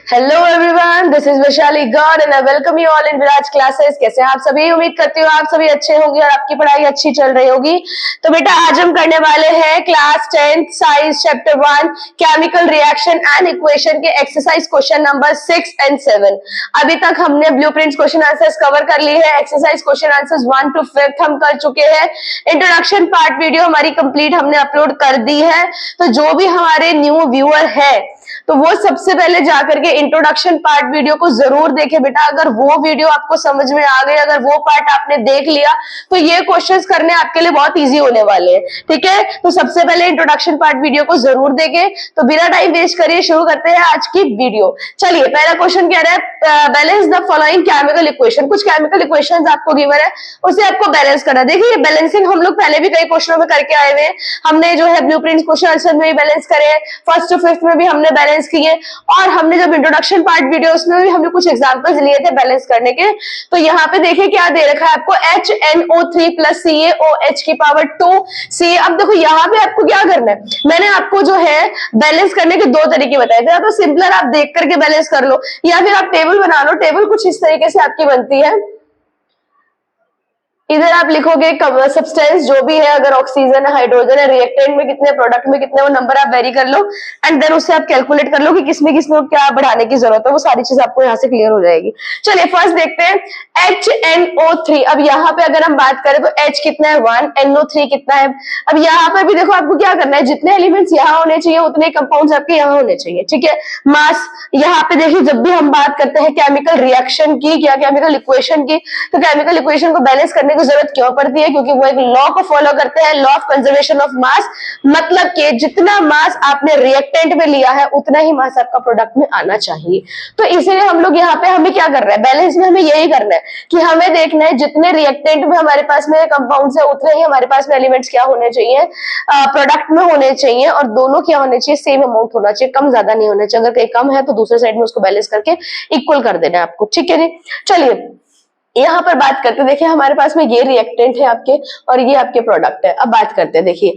Hello everyone, this is Vaishali God and I welcome you all in Viraj classes. कैसे हैं आप सभी? उम्मीद करती हूँ आप सभी अच्छे होंगे और आपकी पढ़ाई अच्छी चल रही होगी। तो बेटा आज हम करने वाले हैं class 10th science chapter 1 chemical reaction and equation के एक्सरसाइज क्वेश्चन नंबर 6 एंड 7। अभी तक हमने ब्लूप्रिंट्स क्वेश्चन आंसर्स कवर कर लिए हैं। एक्सरसाइज क्वेश्चन आंसर्स 1 to 5 हम कर चुके हैं। इंट्रोडक्शन पार्ट वीडियो हमारी कंप्लीट हमने अपलोड कर दी है। तो जो भी हमारे न्यू व्यूअर है तो वो सबसे पहले जाकर के इंट्रोडक्शन पार्ट वीडियो को जरूर देखें बेटा। अगर वो वीडियो आपको समझ में आ गई, अगर वो पार्ट आपने देख लिया तो ये क्वेश्चंस करने आपके लिए बहुत इजी होने वाले हैं। ठीक है, तो सबसे पहले इंट्रोडक्शन पार्ट वीडियो को जरूर देखें। तो बिना टाइम वेस्ट करिए शुरू करते हैं आज की वीडियो। चलिए, पहला क्वेश्चन कह रहा है balance the following chemical equation. कुछ केमिकल इक्वेशन आपको गिवन है, उसे आपको बैलेंस करना। देखिए, बैलेंसिंग हम लोग पहले भी कई क्वेश्चनों में करके आए हुए हैं। हमने जो है ब्लूप्रिंट्स क्वेश्चन आंसर में भी बैलेंस करे, 1st to 5th में भी हमने बैलेंस किए, और हमने जब इंट्रोडक्शन पार्ट वीडियो उसमें भी हमने कुछ एग्जांपल्स लिए थे बैलेंस करने के। तो यहाँ पे देखिए क्या दे रखा है आपको, HNO3 प्लस CaOH की पावर 2 अब देखो यहाँ पे आपको क्या करना है, मैंने आपको जो है बैलेंस करने के दो तरीके बताए थे। या तो सिंपलर आप देख करके बैलेंस कर लो, या फिर आप टेबल बना लो। टेबल कुछ इस तरीके से आपकी बनती है। इधर आप लिखोगे सब्सटेंस जो भी है, अगर ऑक्सीजन है, हाइड्रोजन है, रिएक्टेंट में कितने, प्रोडक्ट में कितने, वो नंबर आप वेरी कर लो एंड देन उससे आप कैलकुलेट कर लो कि किसमें किसमें क्या बढ़ाने की जरूरत है। वो सारी चीज आपको यहाँ से क्लियर हो जाएगी। चलिए फर्स्ट देखते हैं HNO3। अब यहाँ पे अगर हम बात करें तो H कितना है 1, NO3 कितना है। अब यहाँ पर भी देखो आपको क्या करना है, जितने एलिमेंट्स यहाँ होने चाहिए उतने कंपाउंड्स आपके यहाँ होने चाहिए। ठीक है, मास यहाँ पे देखिए, जब भी हम बात करते हैं केमिकल रिएक्शन की, क्या केमिकल इक्वेशन की, तो केमिकल इक्वेशन को बैलेंस करने की जरूरत क्यों पड़ती है? क्योंकि वो एक लॉ को फॉलो करते हैं, law of conservation of mass. मतलब कि जितना मास आपने रिएक्टेंट में लिया है उतना ही मास आपका प्रोडक्ट में आना चाहिए। तो इसीलिए हम लोग यहाँ पे हमें क्या कर रहे हैं, बैलेंस में हमें यही करना है कि हमें देखना है जितने रिएक्टेंट में हमारे पास में कंपाउंड्स है उतने ही हमारे पास में एलिमेंट्स क्या होने चाहिए, प्रोडक्ट में होने चाहिए, और दोनों क्या होने चाहिए, सेम अमाउंट होना चाहिए, कम ज्यादा नहीं होना चाहिए। अगर कहीं कम है तो दूसरे साइड में उसको बैलेंस करके इक्वल कर देना है आपको। ठीक है जी, चलिए यहाँ पर बात करते हैं। देखिए हमारे पास में ये रिएक्टेंट है आपके और ये आपके प्रोडक्ट है। अब बात करते हैं, देखिए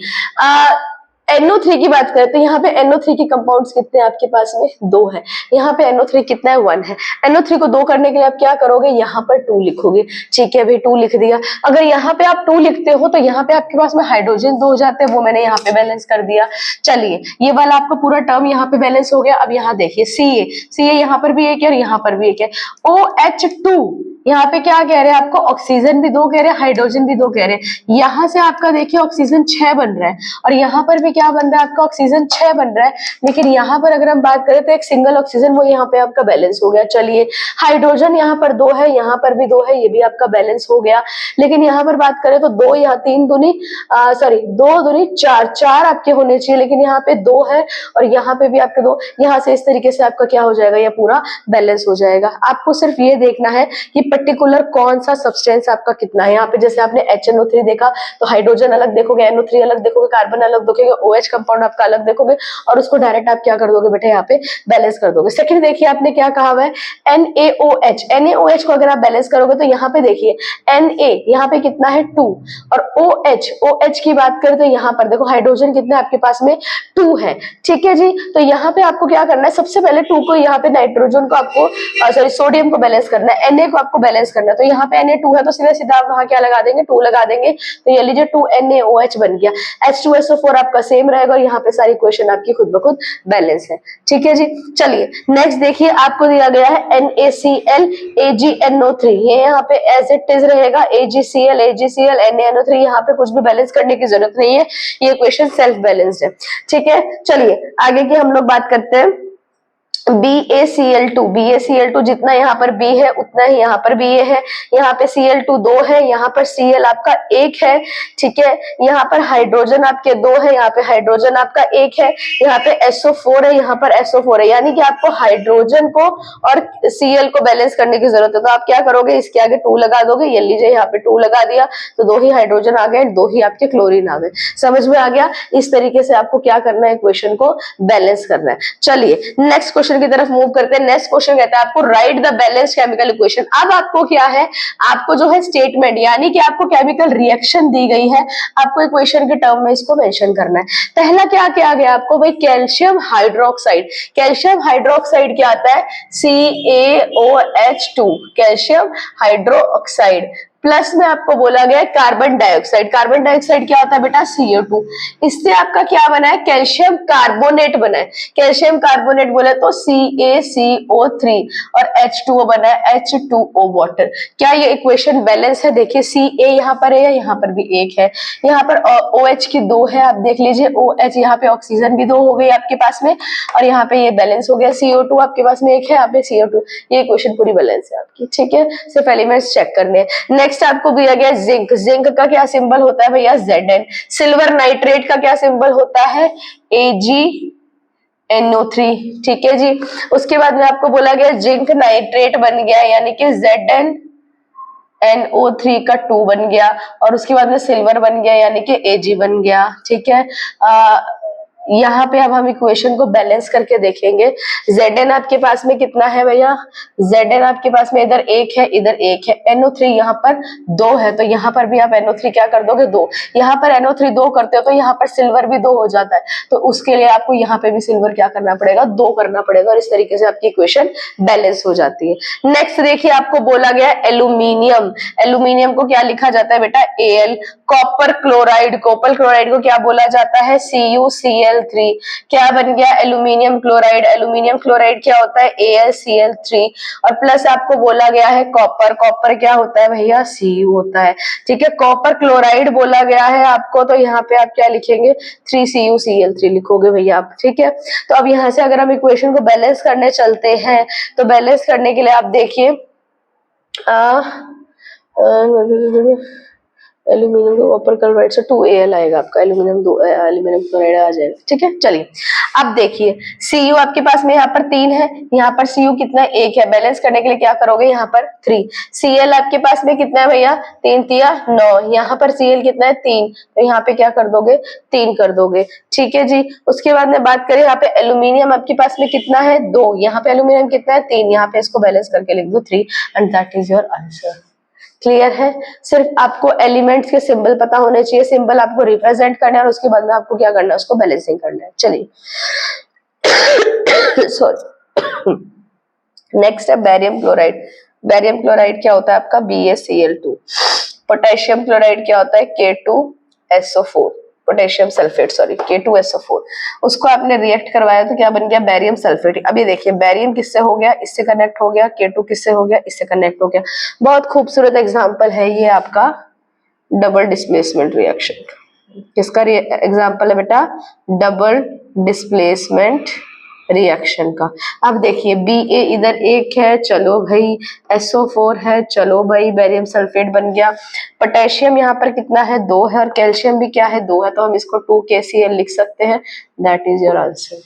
NO3 की बात करते हैं। यहाँ पे NO3 के कंपाउंड्स कितने हैं आपके पास में, 2 है। यहाँ पे NO3 कितना है, 1 है। NO3 को 2 करने के लिए आप क्या करोगे, यहाँ पर 2 लिखोगे। ठीक है भाई, 2 लिख दिया। अगर यहाँ पे आप 2 लिखते हो तो यहाँ पे आपके पास में हाइड्रोजन 2 हो जाते हैं, वो मैंने यहाँ पे बैलेंस कर दिया। चलिए, ये वाला आपका पूरा टर्म यहाँ पे बैलेंस हो गया। अब यहाँ देखिए CA यहाँ पर भी एक है और यहाँ पर भी एक है। OH2 यहाँ पे क्या कह रहे हैं आपको, ऑक्सीजन भी 2 कह रहे हैं, हाइड्रोजन भी 2 कह रहे हैं। यहाँ से आपका देखिए ऑक्सीजन 6 बन रहा है और यहाँ पर भी क्या बन रहा है आपका, ऑक्सीजन 6 बन रहा है। लेकिन यहाँ पर अगर हम बात करें तो एक सिंगल ऑक्सीजन वो यहाँ पे आपका बैलेंस हो गया। चलिए, हाइड्रोजन यहाँ पर 2 है, यहाँ पर भी 2 है, ये भी आपका बैलेंस हो गया। लेकिन यहाँ पर बात करें तो 2 यहाँ 3 दूनी 2 दूनी 4 आपके होने चाहिए, लेकिन यहाँ पे 2 है और यहाँ पे भी आपके 2। यहाँ से इस तरीके से आपका क्या हो जाएगा, ये पूरा बैलेंस हो जाएगा। आपको सिर्फ ये देखना है कि पर्टिकुलर कौन सा सब्सटेंस आपका कितना है। यहाँ पे जैसे आपने HNO3 देखा तो हाइड्रोजन अलग देखोगे, NO3 अलग देखोगे, कार्बन अलग देखोगे, OH कंपाउंड आपका अलग देखोगे और उसको डायरेक्ट आप क्या कर दोगे बेटा, यहाँ पे बैलेंस कर दोगे। सेकंड देखिए आपने क्या कहा हुआ है, NaOH को अगर आप बैलेंस करोगे तो यहाँ पे देखिए Na यहाँ पे कितना है 2 और OH की बात करें तो यहाँ पर देखो हाइड्रोजन कितना है आपके पास में 2 है। ठीक है जी, तो यहाँ पे आपको क्या करना है, सबसे पहले 2 को यहाँ पे नाइट्रोजन को आपको सोडियम को बैलेंस करना है, Na को आपको बैलेंस करना है। तो यहाँ पे Na2 है तो सीधा सीधा आप वहां क्या लगा देंगे, 2 लगा देंगे। तो ये लीजिए 2NaOH बन गया। H2SO4 आपका सेम रहेगा और यहाँ पे सारी इक्वेशन आपकी खुद ब खुद बैलेंस है। ठीक है जी, चलिए नेक्स्ट देखिए, आपको दिया गया है NaCl AgNO3, ये यहाँ पे एज इट इज रहेगा, AgCl NaNO3, यहाँ पे कुछ भी बैलेंस करने की जरूरत नहीं है, ये इक्वेशन सेल्फ बैलेंस्ड है। ठीक है, चलिए आगे की हम लोग बात करते हैं। BaCl2 जितना यहाँ पर B है उतना ही यहाँ पर भी ये है। यहाँ पे Cl2 2 है, यहाँ पर Cl आपका 1 है। ठीक है, यहाँ पर हाइड्रोजन आपके 2 है, यहाँ पे हाइड्रोजन आपका 1 है, यहाँ पे SO4 है, यहाँ पर SO4 है। यानी कि आपको हाइड्रोजन को और Cl को बैलेंस करने की जरूरत है। तो आप क्या करोगे, इसके आगे 2 लगा दोगे। ये लीजिए यहाँ पे 2 लगा दिया तो 2 ही हाइड्रोजन आ गए, 2 ही आपके क्लोरीन आ गए। समझ में आ गया? इस तरीके से आपको क्या करना है, इक्वेशन को बैलेंस करना है। चलिए नेक्स्ट क्वेश्चन क्वेश्चन की तरफ मूव करते हैं। नेक्स्ट क्वेश्चन कहता है आपको right the balanced chemical equation. अब आपको क्या है, आपको जो है स्टेटमेंट यानी कि आपको केमिकल रिएक्शन दी गई है, आपको इक्वेशन के टर्म में इसको मेंशन करना है। पहला क्या क्या गया आपको भाई, कैल्शियम हाइड्रोक्साइड। कैल्शियम हाइड्रोक्साइड क्या आता है, CaOH2 कैल्शियम हाइड्रोक्साइड, प्लस में आपको बोला गया है कार्बन डाइऑक्साइड। कार्बन डाइऑक्साइड क्या होता है बेटा, CO2। इससे आपका क्या बना है, कैल्शियम कार्बोनेट बना है। कैल्शियम कार्बोनेट बोले तो CaCO3 और H2O बना है, H2O वाटर। क्या ये इक्वेशन बैलेंस है, देखिए Ca यहाँ पर है या यहाँ पर भी एक है, यहाँ पर OH की दो है, आप देख लीजिए OH, यहाँ पे ऑक्सीजन भी दो हो गई आपके पास में, और यहाँ पे ये बैलेंस हो गया। CO2 आपके पास में एक है, यहाँ पे CO2, ये इक्वेशन पूरी बैलेंस है आपकी, ठीक है। सिर्फ एलिमेंट्स चेक करने हैं। नेक्स्ट आपको दिया गया जिंक। जिंक का क्या सिंबल होता है भैया, Zn। सिल्वर नाइट्रेट का क्या सिंबल होता है, AgNO3, ठीक है जी। उसके बाद में आपको बोला गया जिंक नाइट्रेट बन गया यानी कि ZnNO3 का 2 बन गया, और उसके बाद में सिल्वर बन गया यानी कि Ag बन गया, ठीक है। यहाँ पे अब हम इक्वेशन को बैलेंस करके देखेंगे। Zn आपके पास में कितना है भैया, Zn आपके पास में इधर एक है, इधर एक है। NO3 यहाँ पर 2 है, तो यहाँ पर भी आप NO3 क्या कर दोगे, 2। यहाँ पर NO3 2 करते हो तो यहाँ पर सिल्वर भी 2 हो जाता है, तो उसके लिए आपको यहाँ पे भी सिल्वर क्या करना पड़ेगा, 2 करना पड़ेगा, और इस तरीके से आपकी इक्वेशन बैलेंस हो जाती है। नेक्स्ट देखिए आपको बोला गया एल्यूमिनियम। एल्यूमिनियम को क्या लिखा जाता है बेटा, Al। Copper chloride, copper chloride को क्या बोला जाता है, CuCl3। क्या बन गया, एल्यूमिनियम क्लोराइड। एल्यूमिनियम क्लोराइड क्या होता है, AlCl3, और प्लस आपको बोला गया है कॉपर। कॉपर क्या होता है भैया, Cu होता है, ठीक है। कॉपर क्लोराइड बोला गया है आपको, तो यहाँ पे आप क्या लिखेंगे, 3CuCl3 लिखोगे भैया आप, ठीक है। तो अब यहाँ से अगर हम इक्वेशन को बैलेंस करने चलते हैं, तो बैलेंस करने के लिए आप देखिए एल्यूमिनियम को कॉपर क्लोराइड से 2Al आएगा आपका, एल्यूमिनियम क्लोराइड आ जाएगा, ठीक है। चलिए अब देखिए Cu आपके पास में यहाँ पर 3 है, यहाँ पर Cu कितना, 1 है। बैलेंस करने के लिए क्या करोगे, यहाँ पर 3। Cl आपके पास में कितना है भैया, 3 तिया 9, यहाँ पर Cl कितना है, 3, तो यहाँ पे क्या कर दोगे, 3 कर दोगे, ठीक है जी। उसके बाद में बात करें यहाँ पे एल्यूमिनियम आपके पास में कितना है, 2, यहाँ पे एल्यूमिनियम कितना है, 3, यहाँ पे इसको बैलेंस करके लिख दो 3, and that is your answer. Clear है। सिर्फ आपको एलिमेंट्स के सिंबल पता होने चाहिए, सिंबल आपको रिप्रेजेंट करना है, और उसके बाद में आपको क्या करना है, उसको बैलेंसिंग करना है। चलिए सॉरी। नेक्स्ट है बैरियम क्लोराइड। बैरियम क्लोराइड क्या होता है आपका, BaCl2। पोटेशियम क्लोराइड क्या होता है, K2SO4। Potassium sulphate, sorry K2SO4, उसको आपने रिएक्ट करवाया तो क्या बन गया, बैरियम सल्फेट। अभी देखिए बैरियम किससे हो गया, इससे कनेक्ट हो गया, K2 किससे हो गया, इससे कनेक्ट हो गया। बहुत खूबसूरत एग्जांपल है ये आपका डबल डिस्प्लेसमेंट रिएक्शन। किसका एग्जांपल है बेटा, डबल डिस्प्लेसमेंट रिएक्शन का। अब देखिए Ba इधर 1 है, चलो भाई, SO4 है, चलो भाई, बैरियम सल्फेट बन गया। पोटेशियम यहाँ पर कितना है, 2 है, और कैल्शियम भी क्या है, 2 है, तो हम इसको 2KCl लिख सकते हैं। दैट इज योर आंसर,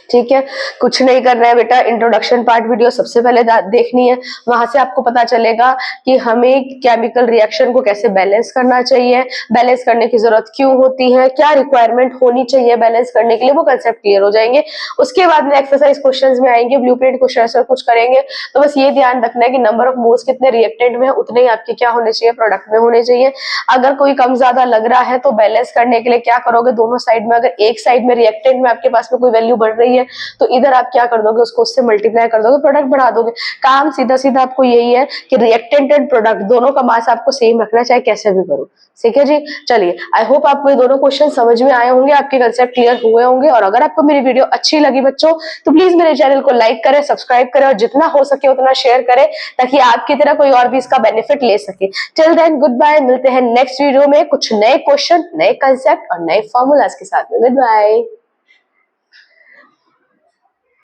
ठीक है। कुछ नहीं करना है बेटा, इंट्रोडक्शन पार्ट वीडियो सबसे पहले देखनी है, वहां से आपको पता चलेगा कि हमें केमिकल रिएक्शन को कैसे बैलेंस करना चाहिए, बैलेंस करने की जरूरत क्यों होती है, क्या रिक्वायरमेंट होनी चाहिए बैलेंस करने के लिए, वो कंसेप्ट क्लियर हो जाएंगे। उसके बाद में एक्सरसाइज क्वेश्चंस में आएंगे, ब्लूप्रिंट क्वेश्चन कुछ करेंगे, तो बस ये ध्यान रखना है कि नंबर ऑफ मोल्स कितने रिएक्टेंट में है, उतने ही आपके क्या होने चाहिए, प्रोडक्ट में होने चाहिए। अगर कोई कम ज्यादा लग रहा है तो बैलेंस करने के लिए क्या करोगे, दोनों साइड में, अगर एक साइड में रिएक्टेंट में आपके पास में कोई वैल्यू बढ़ रही है तो इधर आप क्या कर दोगे, उसको उससे मल्टीप्लाई कर दोगे, प्रोडक्ट बढ़ा दोगे। काम सीधा सीधा आपको यही है कि रिएक्टेंट एंड प्रोडक्ट दोनों का मास आपको सेम रखना, चाहे कैसे भी करो, ठीक है जी। चलिए आई होप आपको ये दोनों क्वेश्चन समझ में आए होंगे, आपके कंसेप्ट क्लियर हुए होंगे, और अगर आपको मेरी वीडियो अच्छी लगी बच्चों तो प्लीज मेरे चैनल को लाइक करें, सब्सक्राइब करें, और जितना हो सके उतना शेयर करें, ताकि आपकी तरह कोई और भी इसका बेनिफिट ले सके। टिल देन गुड बाय, मिलते हैं नेक्स्ट वीडियो में कुछ नए क्वेश्चन, नए कंसेप्ट और नए फॉर्मूलाज के साथ में। Good bye.